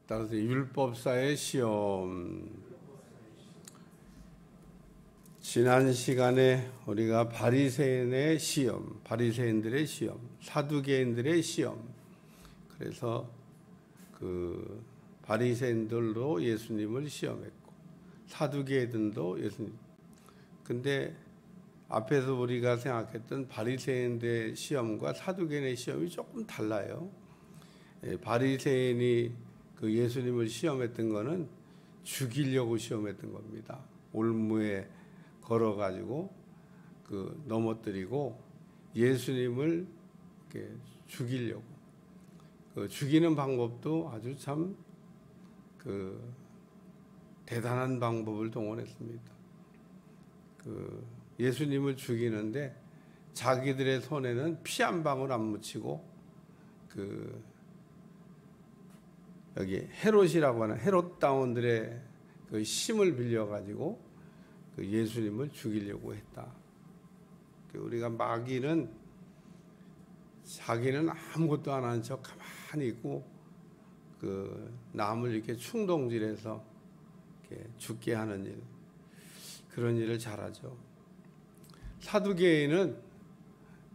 따라서 율법사의 시험. 지난 시간에 우리가 바리새인의 시험, 바리새인들의 시험, 사두개인들의 시험. 그래서 그 바리새인들도 예수님을 시험했고 사두개인들도 예수님. 근데 앞에서 우리가 생각했던 바리새인의 시험과 사두개인의 시험이 조금 달라요. 바리새인이 그 예수님을 시험했던 거는 죽이려고 시험했던 겁니다. 올무에 걸어가지고 그 넘어뜨리고 예수님을 이렇게 죽이려고. 그 죽이는 방법도 아주 참 그 대단한 방법을 동원했습니다. 그 예수님을 죽이는데 자기들의 손에는 피 한 방울 안 묻히고 그 여기 헤롯이라고 하는 헤롯 다운들의 그 힘을 빌려가지고 그 예수님을 죽이려고 했다. 우리가 마귀는 자기는 아무것도 안 하는 척 가만히 있고 그 남을 이렇게 충동질해서 이렇게 죽게 하는 일, 그런 일을 잘하죠. 사두개인은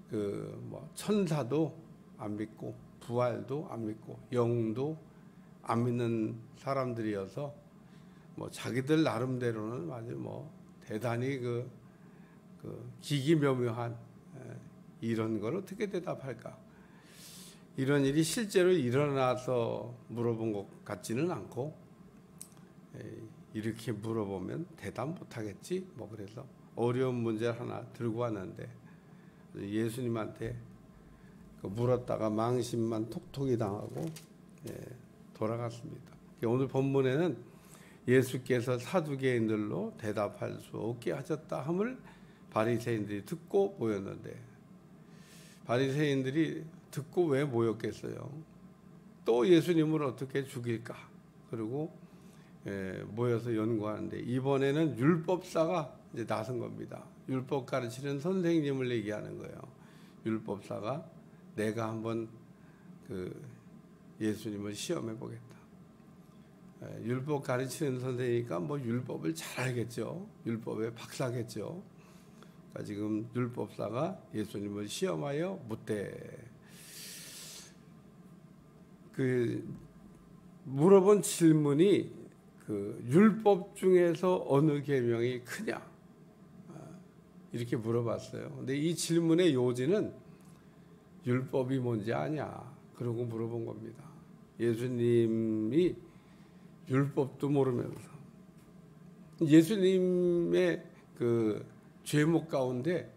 그 뭐 천사도 안 믿고 부활도 안 믿고 영도 안 믿는 사람들이어서 뭐 자기들 나름대로는 아주 뭐 대단히 그 기기묘묘한 이런 걸 어떻게 대답할까? 이런 일이 실제로 일어나서 물어본 것 같지는 않고 이렇게 물어보면 대답 못하겠지? 뭐 그래서 어려운 문제를 하나 들고 왔는데 예수님한테 물었다가 망신만 톡톡이 당하고 돌아갔습니다. 오늘 본문에는 예수께서 사두개인들로 대답할 수 없게 하셨다 함을 바리새인들이 듣고 모였는데, 바리새인들이 듣고 왜 모였겠어요? 또 예수님을 어떻게 죽일까? 그리고 모여서 연구하는데 이번에는 율법사가 이제 나선 겁니다. 율법 가르치는 선생님을 얘기하는 거예요. 율법사가 내가 한번 그 예수님을 시험해 보겠다. 율법 가르치는 선생이니까 뭐 율법을 잘 알겠죠. 율법의 박사겠죠. 그러니까 지금 율법사가 예수님을 시험하여 묻되, 그 물어본 질문이 그 율법 중에서 어느 계명이 크냐 이렇게 물어봤어요. 근데 이 질문의 요지는 율법이 뭔지 아냐 그러고 물어본 겁니다. 예수님이 율법도 모르면서 예수님의 그 죄목 가운데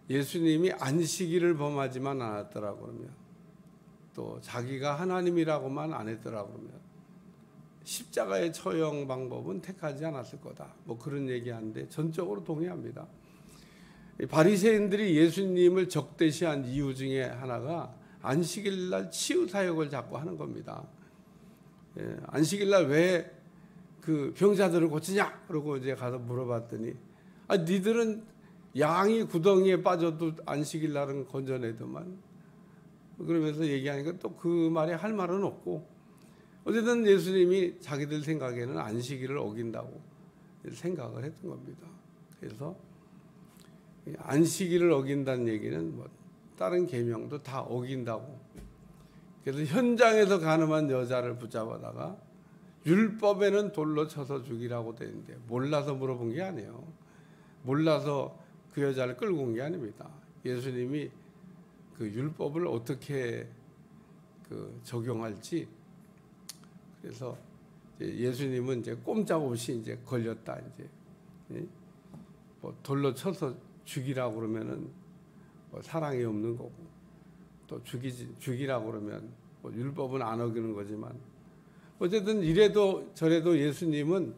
예수님이 안식일을 범하지만 않았더라고 그러면, 또 자기가 하나님이라고만 안 했더라고 그러면 십자가의 처형 방법은 택하지 않았을 거다. 뭐 그런 얘기하는데 전적으로 동의합니다. 바리새인들이 예수님을 적대시한 이유 중에 하나가 안식일날 치유 사역을 자꾸 하는 겁니다. 안식일날 왜 그 병자들을 고치냐? 그러고 이제 가서 물어봤더니, 니들은 양이 구덩이에 빠져도 안식일날은 건져내더만. 그러면서 얘기하니까 또 그 말에 할 말은 없고, 어쨌든 예수님이 자기들 생각에는 안식일을 어긴다고 생각을 했던 겁니다. 그래서 안식일을 어긴다는 얘기는 뭐 다른 계명도 다 어긴다고. 그래서 현장에서 가늠한 여자를 붙잡아다가 율법에는 돌로 쳐서 죽이라고 되는데 몰라서 물어본 게 아니에요. 몰라서 그 여자를 끌고 온 게 아닙니다. 예수님이 그 율법을 어떻게 그 적용할지. 그래서 예수님은 이제 꼼짝없이 이제 걸렸다. 이제 뭐 돌로 쳐서 죽이라고 그러면은 뭐 사랑이 없는 거고, 또 죽이라고 그러면 뭐 율법은 안 어기는 거지만, 어쨌든 이래도 저래도 예수님은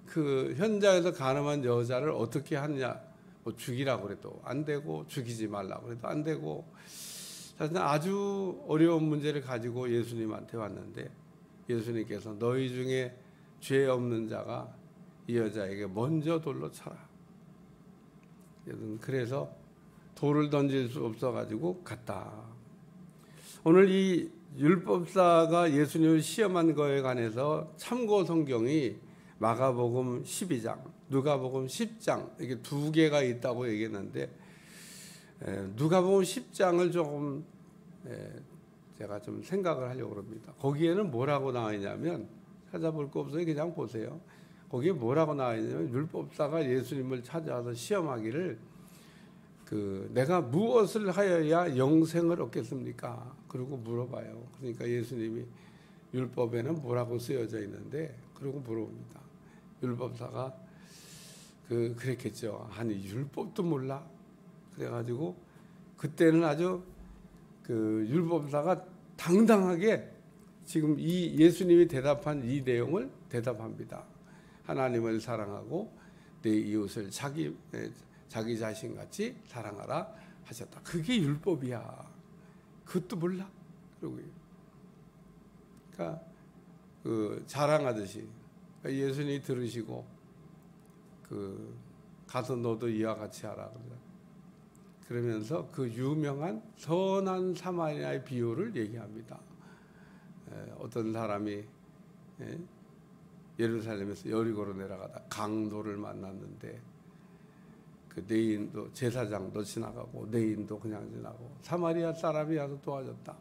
그 현장에서 가늠한 여자를 어떻게 하느냐, 뭐 죽이라고 그래도 안 되고 죽이지 말라고 그래도 안 되고, 사실 아주 어려운 문제를 가지고 예수님한테 왔는데 예수님께서 너희 중에 죄 없는 자가 이 여자에게 먼저 돌로 쳐라. 그래서 돌을 던질 수 없어가지고 갔다. 오늘 이 율법사가 예수님을 시험한 거에 관해서 참고 성경이 마가복음 12장, 누가복음 10장 이게 두 개가 있다고 얘기했는데 누가복음 10장을 조금 제가 좀 생각을 하려고 합니다. 거기에는 뭐라고 나와 있냐면 찾아볼 거 없어요. 그냥 보세요. 거기에 뭐라고 나와 있냐면 율법사가 예수님을 찾아와서 시험하기를 내가 무엇을 하여야 영생을 얻겠습니까? 그러고 물어봐요. 그러니까 예수님이 율법에는 뭐라고 쓰여져 있는데 그러고 물어봅니다. 율법사가 그랬겠죠. 아니 율법도 몰라. 그래가지고 그때는 아주 율법사가 당당하게 지금 이 예수님이 대답한 이 내용을 대답합니다. 하나님을 사랑하고 내 이웃을 자기 자신같이 사랑하라 하셨다. 그게 율법이야. 그것도 몰라. 그러니까 자랑하듯이 예수님이 들으시고 가서 너도 이와 같이 하라. 그러면서 그 유명한 선한 사마리아의 비유를 얘기합니다. 어떤 사람이 예루살렘에서 여리고로 내려가다 강도를 만났는데 내인도 제사장도 지나가고 내인도 그냥 지나고 사마리아 사람이 와서 도와줬다.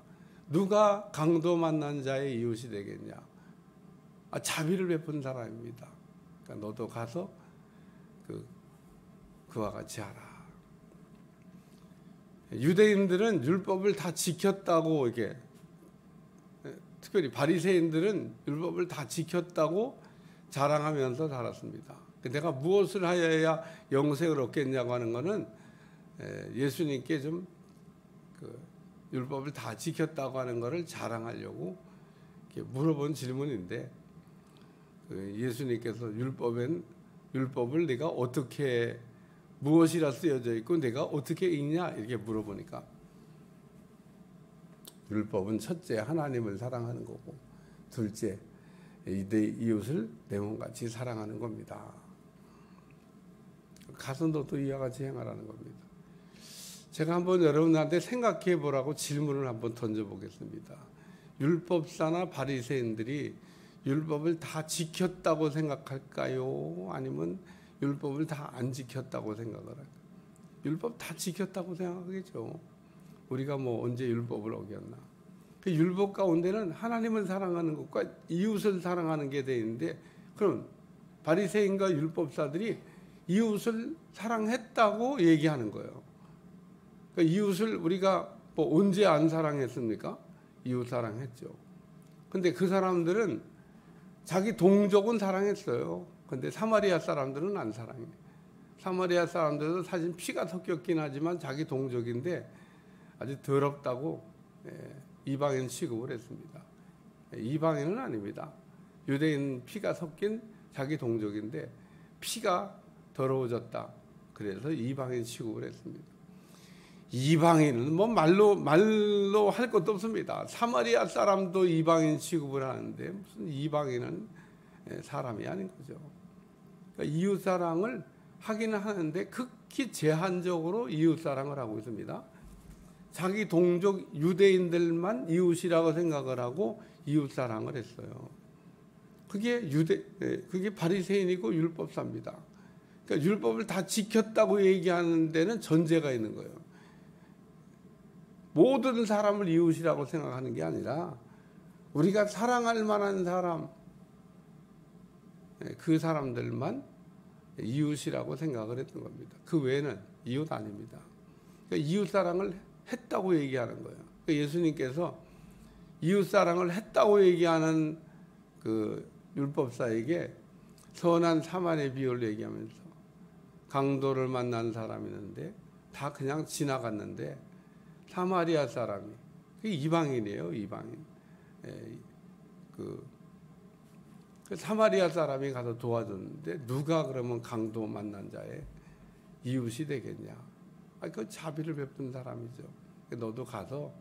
누가 강도 만난 자의 이웃이 되겠냐? 자비를 베푼 사람입니다. 그러니까 너도 가서 그와 같이 하라. 유대인들은 율법을 다 지켰다고 이게 특별히 바리새인들은 율법을 다 지켰다고 자랑하면서 살았습니다. 내가 무엇을 하여야 영생을 얻겠냐고 하는 것은 예수님께 좀 율법을 다 지켰다고 하는 것을 자랑하려고 이렇게 물어본 질문인데 예수님께서 율법을 내가 어떻게 무엇이라 쓰여져 있고 내가 어떻게 읽냐 이렇게 물어보니까 율법은 첫째 하나님을 사랑하는 거고 둘째 내 이웃을 내 몸같이 사랑하는 겁니다. 가서 너도 이와 같이 행하라는 겁니다. 제가 한번 여러분한테 생각해 보라고 질문을 한번 던져보겠습니다. 율법사나 바리새인들이 율법을 다 지켰다고 생각할까요? 아니면 율법을 다 안 지켰다고 생각을 할까요? 율법 다 지켰다고 생각하겠죠. 우리가 언제 율법을 어겼나? 그 율법 가운데는 하나님을 사랑하는 것과 이웃을 사랑하는 게 되어 있는데 그럼 바리새인과 율법사들이 이웃을 사랑했다고 얘기하는 거예요. 그러니까 이웃을 우리가 언제 안 사랑했습니까? 이웃 사랑했죠. 근데 그 사람들은 자기 동족은 사랑했어요. 근데 사마리아 사람들은 안 사랑해. 사마리아 사람들은 사실 피가 섞였긴 하지만 자기 동족인데 아주 더럽다고 이방인 취급을 했습니다. 이방인은 아닙니다. 유대인 피가 섞인 자기 동족인데 피가 더러워졌다. 그래서 이방인 취급을 했습니다. 이방인은 말로 할 것도 없습니다. 사마리아 사람도 이방인 취급을 하는데 무슨 이방인은 사람이 아닌 거죠. 그러니까 이웃 사랑을 하기는 하는데 극히 제한적으로 이웃 사랑을 하고 있습니다. 자기 동족 유대인들만 이웃이라고 생각을 하고 이웃 사랑을 했어요. 그게 바리새인이고 율법사입니다. 그러니까 율법을 다 지켰다고 얘기하는 데는 전제가 있는 거예요. 모든 사람을 이웃이라고 생각하는 게 아니라 우리가 사랑할 만한 사람, 그 사람들만 이웃이라고 생각을 했던 겁니다. 그 외에는 이웃 아닙니다. 그러니까 이웃 사랑을 했다고 얘기하는 거예요. 그러니까 예수님께서 이웃 사랑을 했다고 얘기하는 그 율법사에게 선한 사마리아 비유를 얘기하면서 강도를 만난 사람이 있는데 다 그냥 지나갔는데 사마리아 사람이 이방인이에요. 이방인. 그 사마리아 사람이 가서 도와줬는데 누가 그러면 강도 만난 자의 이웃이 되겠냐? 그 자비를 베푼 사람이죠. 너도 가서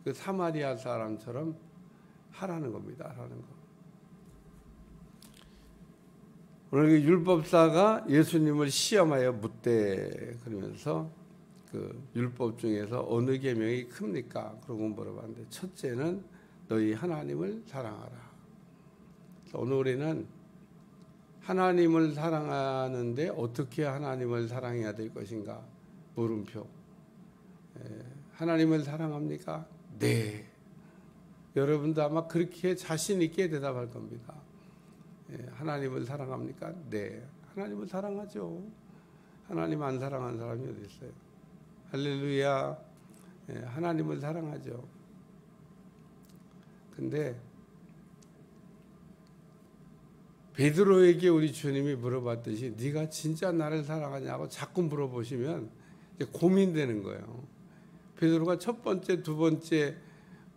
그 사마리아 사람처럼 하라는 겁니다. 하라는 거. 오늘 율법사가 예수님을 시험하여 묻되 그러면서 그 율법 중에서 어느 계명이 큽니까? 그러고 물어봤는데 첫째는 너희 하나님을 사랑하라. 오늘 우리는 하나님을 사랑하는데 어떻게 하나님을 사랑해야 될 것인가? 물음표. 하나님을 사랑합니까? 네. 여러분도 아마 그렇게 자신 있게 대답할 겁니다. 하나님을 사랑합니까? 네. 하나님을 사랑하죠. 하나님 안 사랑하는 사람이 어디 있어요? 할렐루야. 하나님을 사랑하죠. 근데 베드로에게 우리 주님이 물어봤듯이 네가 진짜 나를 사랑하냐고 자꾸 물어보시면 이제 고민되는 거예요. 베드로가 첫 번째, 두 번째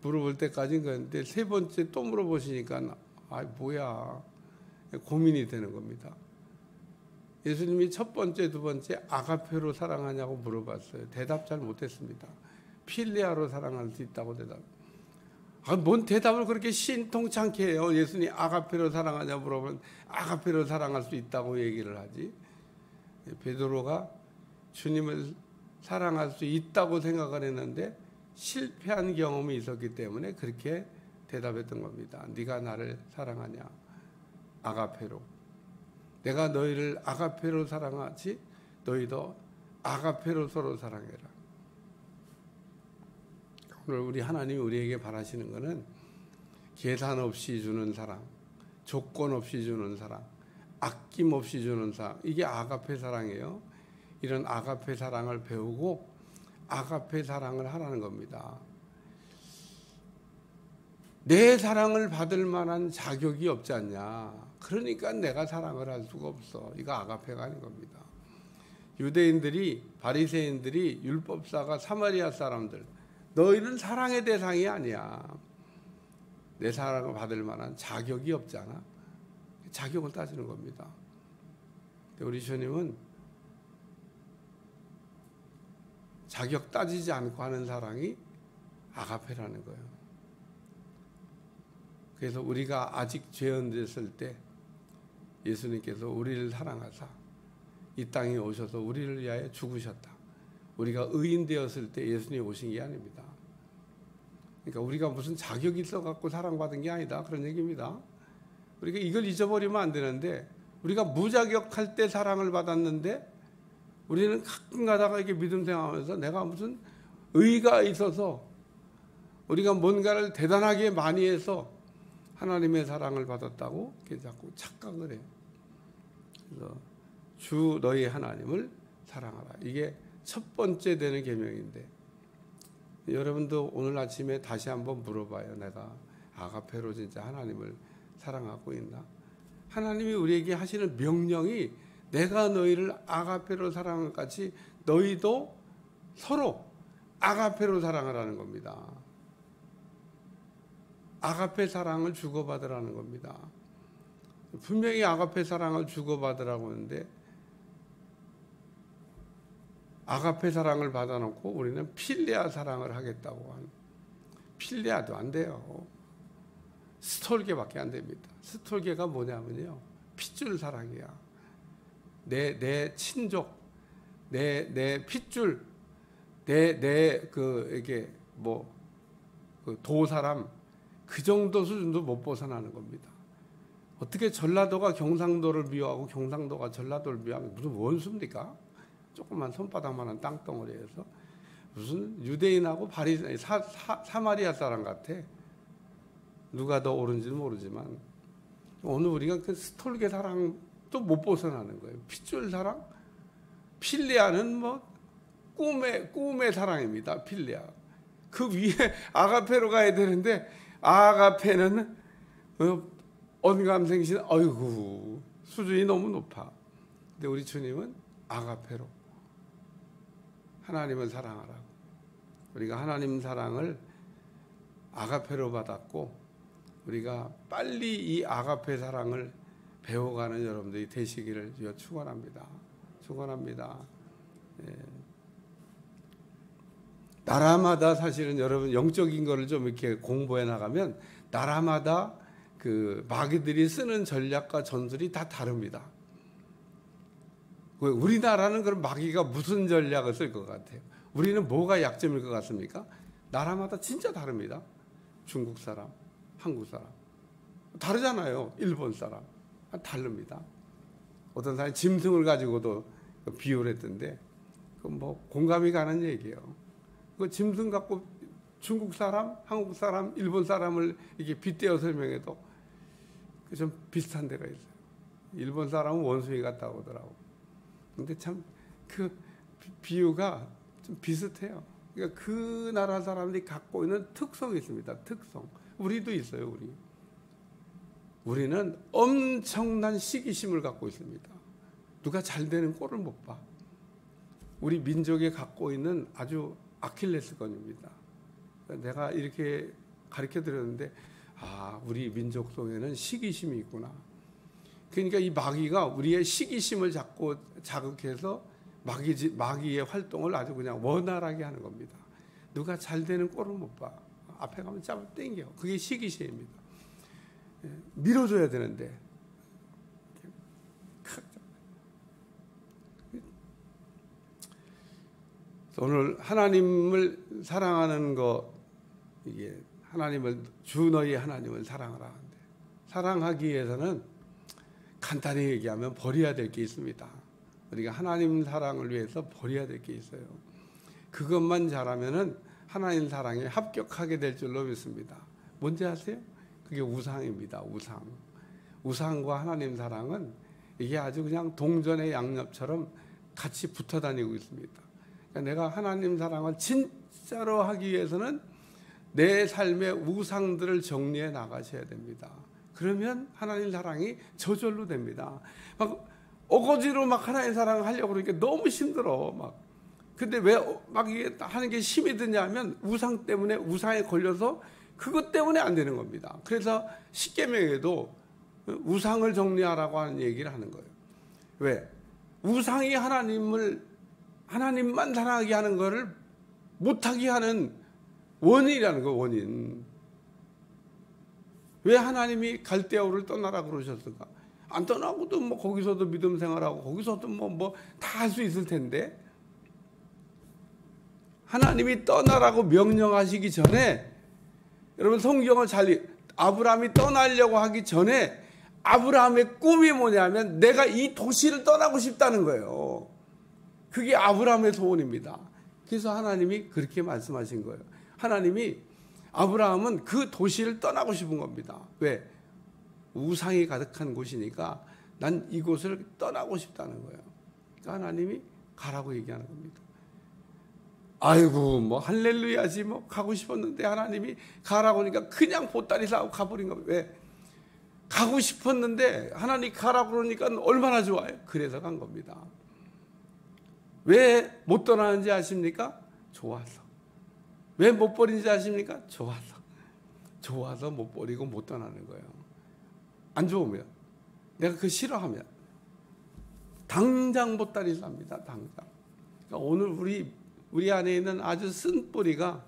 물어볼 때까지는 그런데 세 번째 또 물어보시니까 뭐야 고민이 되는 겁니다. 예수님이 첫 번째, 두 번째 아가페로 사랑하냐고 물어봤어요. 대답 잘 못했습니다. 필레아로 사랑할 수 있다고 대답. 뭔 대답을 그렇게 신통찮게 해요. 예수님 아가페로 사랑하냐 물어보면 아가페로 사랑할 수 있다고 얘기를 하지. 베드로가 주님을 사랑할 수 있다고 생각을 했는데 실패한 경험이 있었기 때문에 그렇게 대답했던 겁니다. 네가 나를 사랑하냐? 아가페로. 내가 너희를 아가페로 사랑하지 너희도 아가페로 서로 사랑해라. 오늘 우리 하나님이 우리에게 바라시는 것은 계산 없이 주는 사랑, 조건 없이 주는 사랑, 아낌 없이 주는 사랑. 이게 아가페 사랑이에요. 이런 아가페 사랑을 배우고 아가페 사랑을 하라는 겁니다. 내 사랑을 받을 만한 자격이 없지 않냐. 그러니까 내가 사랑을 할 수가 없어. 이거 아가페가 아닌 겁니다. 유대인들이, 바리새인들이, 율법사가, 사마리아 사람들, 너희는 사랑의 대상이 아니야. 내 사랑을 받을 만한 자격이 없잖아. 자격을 따지는 겁니다. 우리 주님은 자격 따지지 않고 하는 사랑이 아가페라는 거예요. 그래서 우리가 아직 죄인됐을 때 예수님께서 우리를 사랑하사 이 땅에 오셔서 우리를 위하여 죽으셨다. 우리가 의인 되었을 때 예수님이 오신 게 아닙니다. 그러니까 우리가 무슨 자격이 있어갖고 사랑받은 게 아니다. 그런 얘기입니다. 우리가 이걸 잊어버리면 안 되는데 우리가 무자격할 때 사랑을 받았는데 우리는 가끔 가다가 이렇게 믿음 생활하면서 내가 무슨 의가 있어서 우리가 뭔가를 대단하게 많이 해서 하나님의 사랑을 받았다고 이렇게 자꾸 착각을 해요. 그래서 주 너희 하나님을 사랑하라. 이게 첫 번째 되는 계명인데 여러분도 오늘 아침에 다시 한번 물어봐요. 내가 아가페로 진짜 하나님을 사랑하고 있나? 하나님이 우리에게 하시는 명령이 내가 너희를 아가페로 사랑한 같이 너희도 서로 아가페로 사랑하라는 겁니다. 아가페 사랑을 주고받으라는 겁니다. 분명히 아가페 사랑을 주고받으라고 하는데 아가페 사랑을 받아놓고 우리는 필레아 사랑을 하겠다고 하는. 필레아도 안 돼요. 스톨게밖에 안 됩니다. 스톨게가 뭐냐면요, 핏줄 사랑이야. 내 친족, 내 핏줄, 이게 도 사람, 그 정도 수준도 못 벗어나는 겁니다. 어떻게 전라도가 경상도를 미워하고 경상도가 전라도를 미워하면 무슨 원수입니까? 조그만 손바닥만한 땅덩어리에서 무슨 유대인하고 사마리아 사람 같아. 누가 더 옳은지는 모르지만 오늘 우리가 그 스톨게 사랑도 못 벗어나는 거예요. 핏줄 사랑, 필레아는 꿈의 사랑입니다. 필레아. 그 위에 아가페로 가야 되는데 아가페는 언감생신, 어이구 수준이 너무 높아. 근데 우리 주님은 아가페로 하나님을 사랑하라고. 우리가 하나님 사랑을 아가페로 받았고 우리가 빨리 이 아가페 사랑을 배워가는 여러분들이 되시기를 축원합니다. 축원합니다. 예. 나라마다 사실은 여러분 영적인 거를 좀 이렇게 공부해 나가면 나라마다 그 마귀들이 쓰는 전략과 전술이 다 다릅니다. 우리나라는 그럼 마귀가 무슨 전략을 쓸 것 같아요? 우리는 뭐가 약점일 것 같습니까? 나라마다 진짜 다릅니다. 중국 사람, 한국 사람. 다르잖아요. 일본 사람. 다릅니다. 어떤 사람이 짐승을 가지고도 비유를 했던데, 그 뭐 공감이 가는 얘기예요. 그 짐승 갖고 중국 사람, 한국 사람, 일본 사람을 이렇게 빗대어 설명해도 좀 비슷한 데가 있어요. 일본 사람은 원숭이 같다고 하더라고. 근데 참 그 비유가 좀 비슷해요. 그러니까 그 나라 사람들이 갖고 있는 특성이 있습니다. 특성. 우리도 있어요. 우리는 엄청난 시기심을 갖고 있습니다. 누가 잘 되는 꼴을 못 봐. 우리 민족이 갖고 있는 아주 아킬레스건입니다. 내가 이렇게 가르쳐 드렸는데, 우리 민족 속에는 시기심이 있구나. 그러니까 이 마귀가 우리의 시기심을 자꾸 자극해서 마귀의 활동을 아주 그냥 원활하게 하는 겁니다. 누가 잘 되는 꼴을 못 봐. 앞에 가면 잡아 당겨. 그게 시기심입니다. 밀어줘야 되는데. 오늘 하나님을 사랑하는 거, 이게 주 너희 하나님을 사랑하라 하는데, 사랑하기 위해서는 간단히 얘기하면 버려야 될 게 있습니다. 우리가 하나님 사랑을 위해서 버려야 될 게 있어요. 그것만 잘하면은 하나님 사랑에 합격하게 될 줄로 믿습니다. 뭔지 아세요? 그게 우상입니다. 우상과 하나님 사랑은 이게 아주 그냥 동전의 양옆처럼 같이 붙어 다니고 있습니다. 그러니까 내가 하나님 사랑을 진짜로 하기 위해서는 내 삶의 우상들을 정리해 나가셔야 됩니다. 그러면 하나님 사랑이 저절로 됩니다. 막 어거지로 막 하나님 사랑을 하려고 그러니까 너무 힘들어. 근데 왜 막 이게 하는 게 힘이 드냐면 우상 때문에, 우상에 걸려서 그것 때문에 안 되는 겁니다. 그래서 십계명에도 우상을 정리하라고 하는 얘기를 하는 거예요. 왜? 우상이 하나님만 사랑하게 하는 거를 못하게 하는 원인이라는 거예요. 원인. 왜 하나님이 갈대아우를 떠나라 그러셨을까? 안 떠나고도 뭐 거기서도 믿음 생활하고 거기서도 뭐 다 할 수 있을 텐데, 하나님이 떠나라고 명령하시기 전에, 여러분 성경을 아브라함이 떠나려고 하기 전에 아브라함의 꿈이 뭐냐면 내가 이 도시를 떠나고 싶다는 거예요. 그게 아브라함의 소원입니다. 그래서 하나님이 그렇게 말씀하신 거예요. 아브라함은 그 도시를 떠나고 싶은 겁니다. 왜? 우상이 가득한 곳이니까 난 이곳을 떠나고 싶다는 거예요. 그러니까 하나님이 가라고 얘기하는 겁니다. 아이고 뭐 할렐루야지 뭐 가고 싶었는데 하나님이 가라고 하니까 그냥 보따리 싸고 가버린 겁니다. 왜? 가고 싶었는데 하나님이 가라고 그러니까 얼마나 좋아요. 그래서 간 겁니다. 왜 못 떠나는지 아십니까? 좋아서. 왜 못 버린지 아십니까? 좋아서 못 버리고 못 떠나는 거예요. 안 좋으면, 내가 그 싫어하면 당장 보따리 쌉니다. 당장. 그러니까 오늘 우리 안에 있는 아주 쓴 뿌리가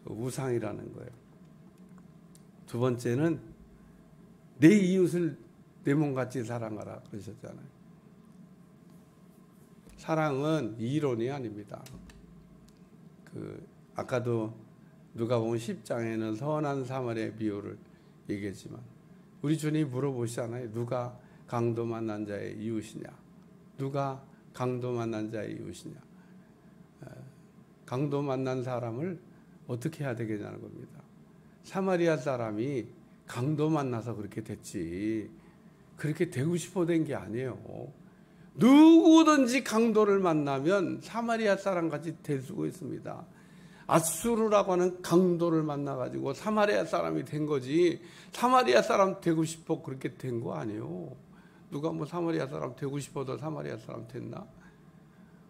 그 우상이라는 거예요. 두 번째는 내 이웃을 내 몸같이 사랑하라 그러셨잖아요. 사랑은 이론이 아닙니다. 아까도 누가복음 10장에는 선한 사마리아의 비유를 얘기했지만, 우리 주님이 물어보시잖아요. 누가 강도 만난 자의 이웃이냐? 누가 강도 만난 자의 이웃이냐? 강도 만난 사람을 어떻게 해야 되겠냐는 겁니다. 사마리아 사람이 강도 만나서 그렇게 됐지, 그렇게 되고 싶어 된 게 아니에요. 누구든지 강도를 만나면 사마리아 사람 같이 될 수가 있습니다. 아수르라고 하는 강도를 만나가지고 사마리아 사람이 된 거지, 사마리아 사람 되고 싶어 그렇게 된 거 아니에요. 누가 뭐 사마리아 사람 되고 싶어도 사마리아 사람 됐나?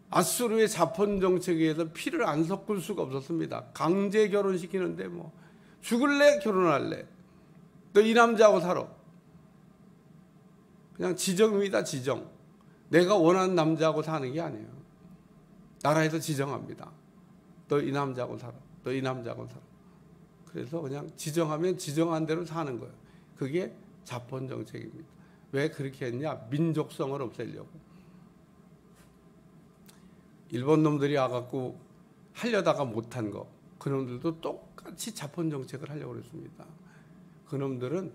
아수르의 자본 정책에 의해서 피를 안 섞을 수가 없었습니다. 강제 결혼시키는데 뭐 죽을래? 결혼할래? 너 이 남자하고 살아. 그냥 지정입니다. 지정. 내가 원하는 남자하고 사는 게 아니에요. 나라에서 지정합니다. 너 이 남자하고 살아. 너 이 남자하고 살아. 그래서 그냥 지정하면 지정한 대로 사는 거예요. 그게 자본 정책입니다. 왜 그렇게 했냐? 민족성을 없애려고. 일본 놈들이 와갖고 하려다가 못한 거, 그놈들도 똑같이 자본 정책을 하려고 그랬습니다. 그놈들은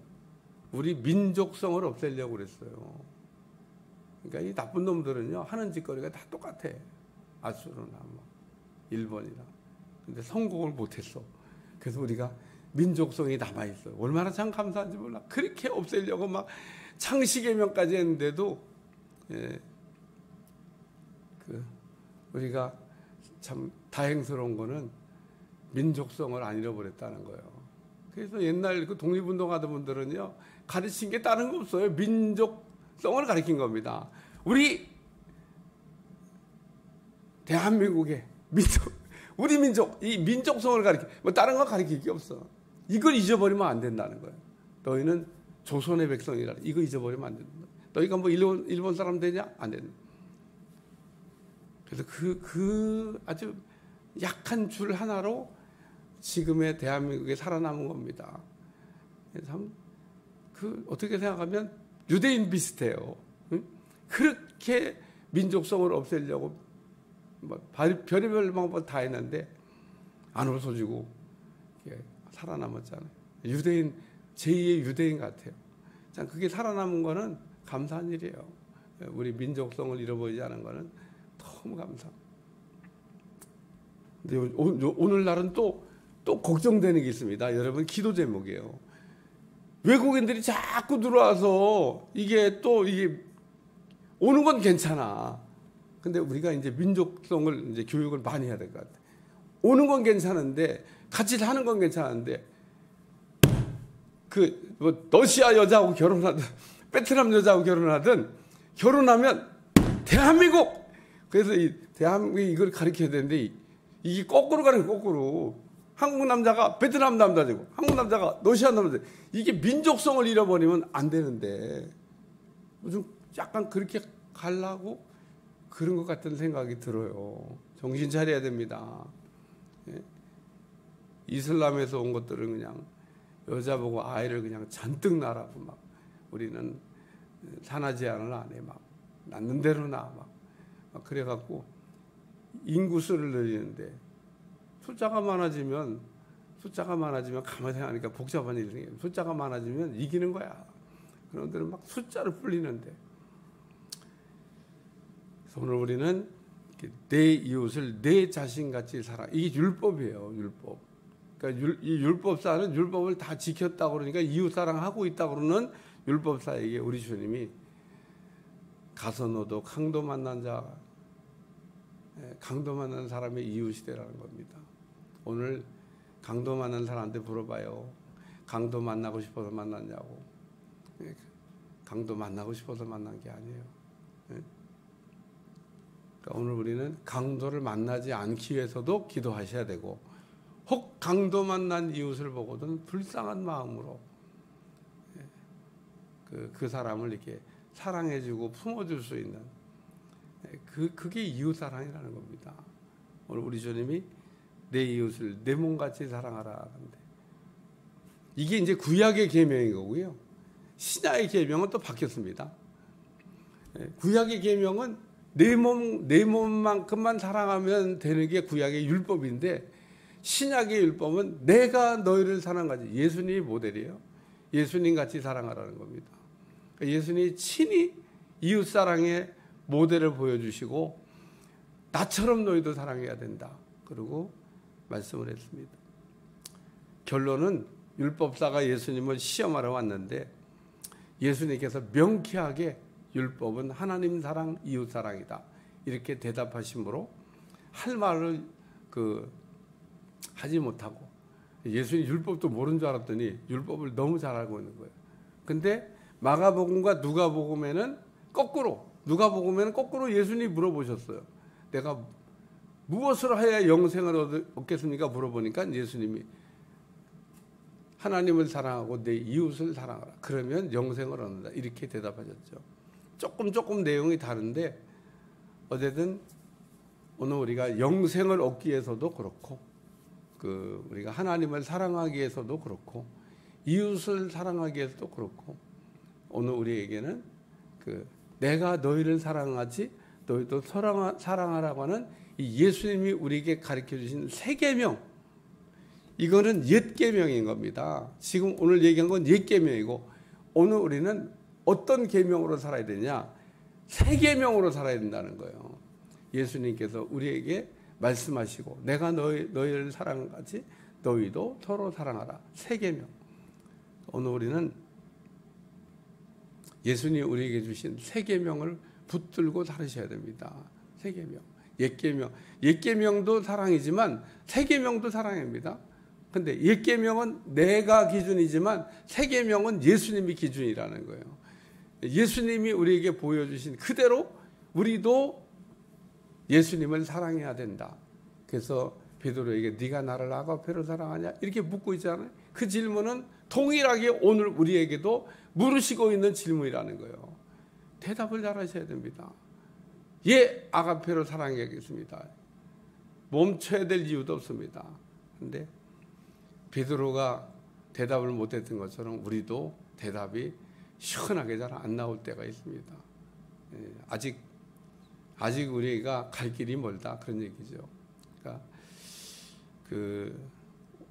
우리 민족성을 없애려고 그랬어요. 그러니까 이 나쁜 놈들은요, 하는 짓거리가 다 똑같아. 아수르나 뭐 일본이나. 근데 성공을 못했어. 그래서 우리가 민족성이 남아있어요. 얼마나 참 감사한지 몰라. 그렇게 없애려고 막 창시개명까지 했는데도, 예, 우리가 참 다행스러운 거는 민족성을 안 잃어버렸다는 거예요. 그래서 옛날 그 독립운동하던 분들은요, 가르친 게 다른 거 없어요. 민족성을 가르친 겁니다. 우리 대한민국의 우리 민족, 이 민족성을 뭐 다른 거 가르칠 게 없어. 이걸 잊어버리면 안 된다는 거예요. 너희는 조선의 백성이라, 이거 잊어버리면 안 된다. 너희가 뭐 일본 사람 되냐? 안 된다. 그래서 아주 약한 줄 하나로 지금의 대한민국에 살아남은 겁니다. 참, 어떻게 생각하면 유대인 비슷해요. 응? 그렇게 민족성을 없애려고 별의별 방법 다 했는데 안 없어지고 살아남았잖아요. 유대인, 제2의 유대인 같아요. 참, 그게 살아남은 거는 감사한 일이에요. 우리 민족성을 잃어버리지 않은 거는 너무 감사합니다. 근데 오늘날은 또 걱정되는 게 있습니다. 여러분, 기도 제목이에요. 외국인들이 자꾸 들어와서 이게 오는 건 괜찮아. 근데 우리가 이제 민족성을 이제 교육을 많이 해야 될 것 같아. 오는 건 괜찮은데, 같이 사는 건 괜찮은데, 러시아 여자하고 결혼하든, 베트남 여자하고 결혼하면, 대한민국! 그래서 대한민국이 이걸 가르쳐야 되는데, 이게 거꾸로 가는 거예요, 거꾸로. 한국 남자가 베트남 남자 되고, 한국 남자가 러시아 남자 되고, 이게 민족성을 잃어버리면 안 되는데, 좀 약간 그렇게 가려고 그런 것 같은 생각이 들어요. 정신 차려야 됩니다. 예? 이슬람에서 온 것들은 그냥 여자 보고 아이를 그냥 잔뜩 낳으라고 막, 우리는 산하 제한을 안 해. 막 낳는 대로 낳아. 막 그래갖고 인구수를 늘리는데 숫자가 많아지면 가만히 생각하니까 복잡한 일이 생겨요. 숫자가 많아지면 이기는 거야. 그놈들은 막 숫자를 불리는데. 그래서 오늘 우리는 내 이웃을 내 자신같이 살아. 이게 율법이에요. 율법. 그러니까 이 율법사는 율법을 다 지켰다고 그러니까 이웃 사랑하고 있다고 그러는 율법사에게 우리 주님이 가서 너도 강도 만난 사람의 이웃이 되라는 겁니다. 오늘 강도 만난 사람한테 물어봐요. 강도 만나고 싶어서 만났냐고. 강도 만나고 싶어서 만난 게 아니에요. 그러니까 오늘 우리는 강도를 만나지 않기 위해서도 기도하셔야 되고, 혹 강도 만난 이웃을 보고든 불쌍한 마음으로 그 사람을 이렇게 사랑해주고 품어줄 수 있는, 그게 이웃사랑이라는 겁니다. 오늘 우리 주님이 내 이웃을 내 몸같이 사랑하라 하는데, 이게 이제 구약의 계명인 거고요. 신약의 계명은 또 바뀌었습니다. 구약의 계명은 내 몸만큼만 사랑하면 되는 게 구약의 율법인데, 신약의 율법은 내가 너희를 사랑하지. 예수님이 모델이에요. 예수님 같이 사랑하라는 겁니다. 예수님이 친히 이웃사랑의 모델을 보여주시고, 나처럼 너희도 사랑해야 된다. 그리고 말씀을 했습니다. 결론은 율법사가 예수님을 시험하러 왔는데, 예수님께서 명쾌하게 율법은 하나님 사랑, 이웃 사랑이다. 이렇게 대답하심으로 할 말을 하지 못하고, 예수님 율법도 모르는 줄 알았더니 율법을 너무 잘 알고 있는 거예요. 근데 마가복음과 누가복음에는 거꾸로 예수님이 물어보셨어요. 내가 무엇을 해야 영생을 얻겠습니까? 물어보니까 예수님이 하나님을 사랑하고 내 이웃을 사랑하라. 그러면 영생을 얻는다. 이렇게 대답하셨죠. 조금 내용이 다른데, 어쨌든 오늘 우리가 영생을 얻기 위해서도 그렇고, 우리가 하나님을 사랑하기 위해서도 그렇고, 이웃을 사랑하기 위해서도 그렇고, 오늘 우리에게는 내가 너희를 사랑하지 너희도 사랑하라고 하는 이 예수님이 우리에게 가르쳐 주신 세 계명, 이거는 옛 계명인 겁니다. 지금 오늘 얘기한 건 옛 계명이고, 오늘 우리는 어떤 계명으로 살아야 되냐? 새 계명으로 살아야 된다는 거예요. 예수님께서 우리에게 말씀하시고, 내가 너희를 사랑같이 너희도 서로 사랑하라. 새 계명. 오늘 우리는 예수님이 우리에게 주신 새 계명을 붙들고 살으셔야 됩니다. 새 계명. 옛 계명. 옛 계명도 사랑이지만 새 계명도 사랑입니다. 근데 옛 계명은 내가 기준이지만 새 계명은 예수님이 기준이라는 거예요. 예수님이 우리에게 보여주신 그대로 우리도 예수님을 사랑해야 된다. 그래서 베드로에게 네가 나를 아가페로 사랑하냐? 이렇게 묻고 있잖아요. 그 질문은 동일하게 오늘 우리에게도 물으시고 있는 질문이라는 거예요. 대답을 잘하셔야 됩니다. 예, 아가페로 사랑해야겠습니다. 멈춰야 될 이유도 없습니다. 그런데 베드로가 대답을 못했던 것처럼 우리도 대답이 시원하게 잘 안 나올 때가 있습니다. 아직 우리가 갈 길이 멀다, 그런 얘기죠. 그러니까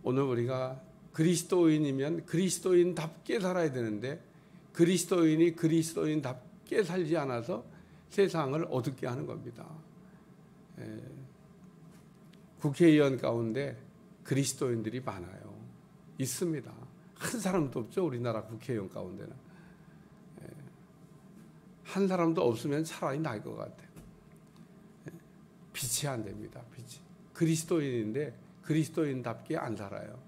오늘 우리가 그리스도인이면 그리스도인답게 살아야 되는데, 그리스도인이 그리스도인답게 살지 않아서 세상을 어둡게 하는 겁니다. 국회의원 가운데 그리스도인들이 많아요. 있습니다. 한 사람도 없죠, 우리나라 국회의원 가운데는. 한 사람도 없으면 차라리 나을 것 같아요. 빛이 안 됩니다. 빛이. 그리스도인인데 그리스도인답게 안 살아요.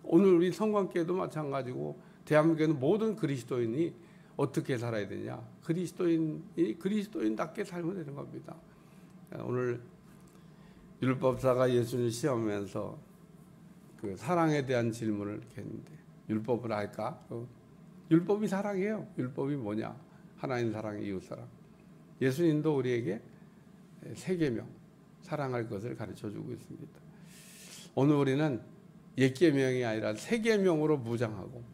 오늘 우리 성관계도 마찬가지고, 대한민국에는 모든 그리스도인이 어떻게 살아야 되냐? 그리스도인이 그리스도인답게 살면 되는 겁니다. 오늘 율법사가 예수님을 시험하면서 그 사랑에 대한 질문을 했는데, 율법을 알까? 율법이 사랑이에요. 율법이 뭐냐? 하나님 사랑, 이웃 사랑. 예수님도 우리에게 새 계명, 사랑할 것을 가르쳐주고 있습니다. 오늘 우리는 옛 계명이 아니라 새 계명으로 무장하고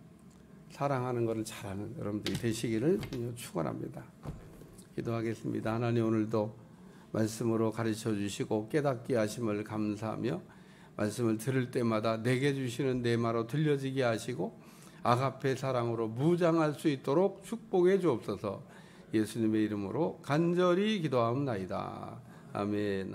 사랑하는 것을 잘하는 여러분들이 되시기를 축원합니다. 기도하겠습니다. 하나님, 오늘도 말씀으로 가르쳐 주시고 깨닫게 하심을 감사하며, 말씀을 들을 때마다 내게 주시는 내 말로 들려지게 하시고 아가페 사랑으로 무장할 수 있도록 축복해 주옵소서. 예수님의 이름으로 간절히 기도하옵나이다. 아멘.